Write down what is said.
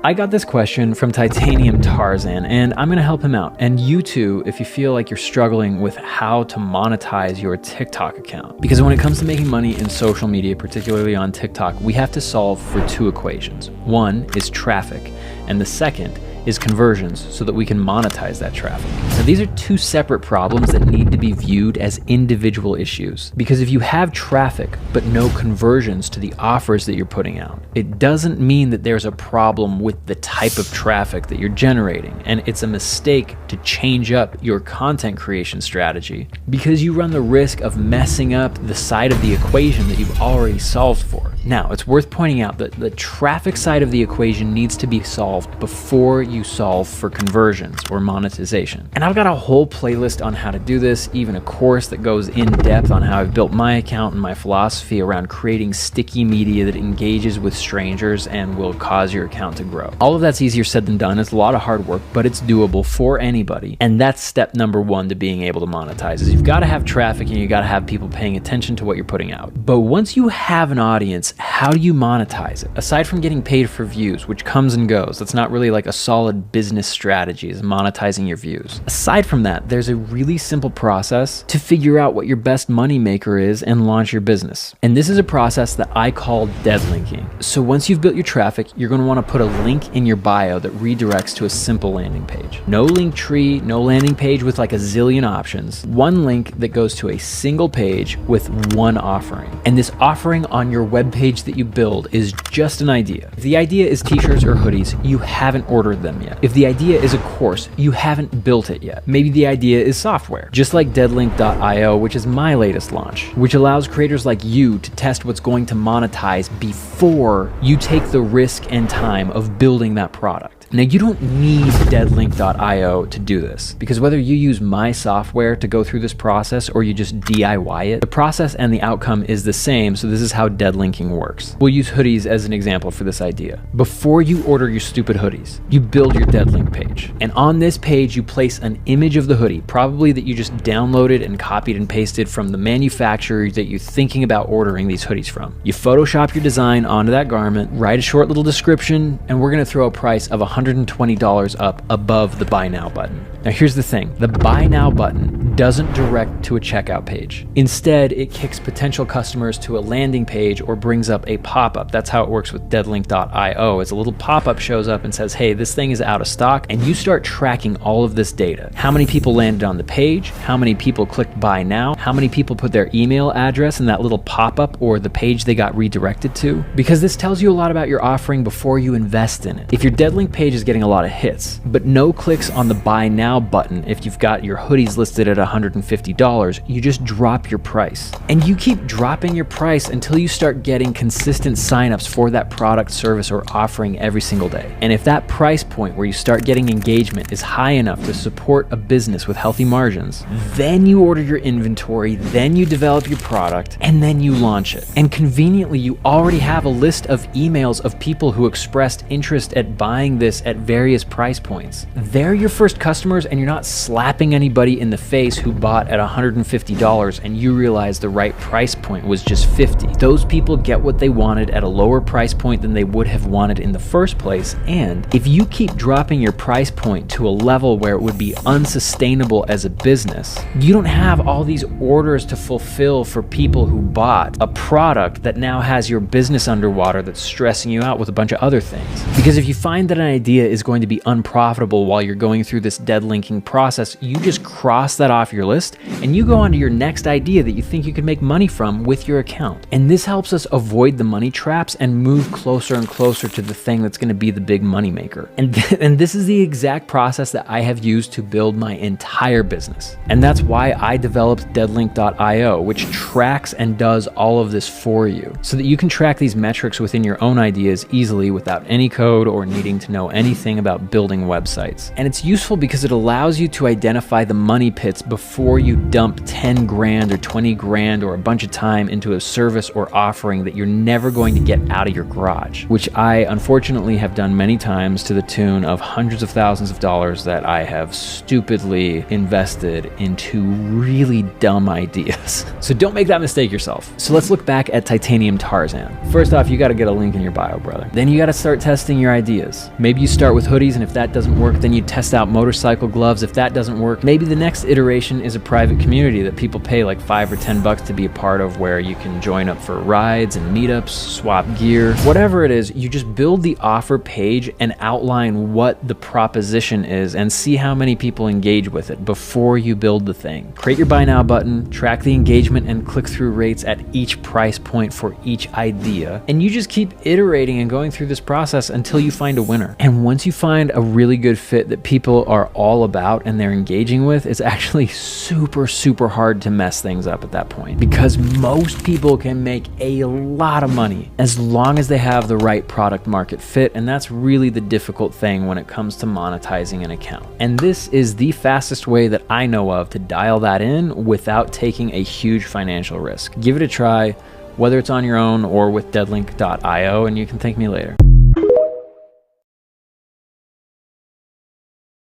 I got this question from Titanium Tarzan, and I'm gonna help him out. And you too, if you feel like you're struggling with how to monetize your TikTok account. Because when it comes to making money in social media, particularly on TikTok, we have to solve for two equations. One is traffic, and the second is conversions, so that we can monetize that traffic. Now, these are two separate problems that need to be viewed as individual issues. Because if you have traffic, but no conversions to the offers that you're putting out, it doesn't mean that there's a problem with the type of traffic that you're generating. And it's a mistake to change up your content creation strategy, because you run the risk of messing up the side of the equation that you've already solved for. Now, it's worth pointing out that the traffic side of the equation needs to be solved before you solve for conversions or monetization. And I've got a whole playlist on how to do this, even a course that goes in depth on how I've built my account and my philosophy around creating sticky media that engages with strangers and will cause your account to grow. All of that's easier said than done. It's a lot of hard work, but it's doable for anybody. And that's step number one to being able to monetize, is you've got to have traffic and you got to have people paying attention to what you're putting out. But once you have an audience, how do you monetize it? Aside from getting paid for views, which comes and goes, that's not really like a solid business strategy, is monetizing your views. Aside from that, there's a really simple process to figure out what your best money maker is and launch your business. And this is a process that I call dead linking. So once you've built your traffic, you're going to want to put a link in your bio that redirects to a simple landing page. No link tree, no landing page with like a zillion options. One link that goes to a single page with one offering. And this offering on your web page that you build is just an idea. If the idea is t-shirts or hoodies, you haven't ordered them yet. If the idea is a course, you haven't built it yet. Maybe the idea is software, just like deadlink.io, which is my latest launch, which allows creators like you to test what's going to monetize before you take the risk and time of building that product. Now, you don't need deadlink.io to do this, because whether you use my software to go through this process or you just DIY it, the process and the outcome is the same. So this is how dead linking works. We'll use hoodies as an example for this idea. Before you order your stupid hoodies, you build your dead link page. And on this page, you place an image of the hoodie, probably that you just downloaded and copied and pasted from the manufacturer that you're thinking about ordering these hoodies from. You Photoshop your design onto that garment, write a short little description, and we're gonna throw a price of $120 up above the buy now button. Now here's the thing, the buy now button doesn't direct to a checkout page. Instead, it kicks potential customers to a landing page or brings up a pop-up. That's how it works with deadlink.io. As a little pop-up shows up and says, hey, this thing is out of stock, and you start tracking all of this data. How many people landed on the page? How many people clicked buy now? How many people put their email address in that little pop-up or the page they got redirected to? Because this tells you a lot about your offering before you invest in it. If your dead link page is getting a lot of hits, but no clicks on the buy now button, if you've got your hoodies listed at $150, you just drop your price. And you keep dropping your price until you start getting consistent signups for that product, service, or offering every single day. And if that price point where you start getting engagement is high enough to support a business with healthy margins, then you order your inventory, then you develop your product, and then you launch it. And conveniently, you already have a list of emails of people who expressed interest at buying this at various price points. They're your first customers, and you're not slapping anybody in the face who bought at $150 and you realize the right price point was just $50. Those people get what they wanted at a lower price point than they would have wanted in the first place. And if you keep dropping your price point to a level where it would be unsustainable as a business, you don't have all these orders to fulfill for people who bought a product that now has your business underwater that's stressing you out with a bunch of other things. Because if you find that an idea is going to be unprofitable while you're going through this dead linking process, you just cross that off your list and you go on to your next idea that you think you can make money from with your account. And this helps us avoid the money traps and move closer and closer to the thing that's going to be the big money maker. And this is the exact process that I have used to build my entire business. And that's why I developed deadlink.io, which tracks and does all of this for you so that you can track these metrics within your own ideas easily without any code or needing to know anything about building websites. And it's useful because it allows you to identify the money pits before you dump 10 grand or 20 grand or a bunch of time into a service or offering that you're never going to get out of your garage, which I unfortunately have done many times to the tune of hundreds of thousands of dollars that I have stupidly invested into really dumb ideas. So don't make that mistake yourself. So let's look back at Titanium Tarzan. First off, you got to get a link in your bio, brother. Then you got to start testing your ideas. Maybe you start with hoodies, and if that doesn't work, then you test out motorcycle gloves. If that doesn't work, maybe the next iteration is a private community that people pay like $5 or $10 to be a part of, where you can join up for rides and meetups, swap gear, whatever it is. You just build the offer page and outline what the proposition is and see how many people engage with it before you build the thing. Create your buy now button, track the engagement and click-through rates at each price point for each idea, and you just keep iterating and going through this process until you find a winner. And once you find a really good fit that people are all about and they're engaging with, it's actually super hard to mess things up at that point, because most people can make a lot of money as long as they have the right product market fit, and that's really the difficult thing when it comes to monetizing an account. And this is the fastest way that I know of to dial that in without taking a huge financial risk. Give it a try, whether it's on your own or with deadlink.io, and you can thank me later.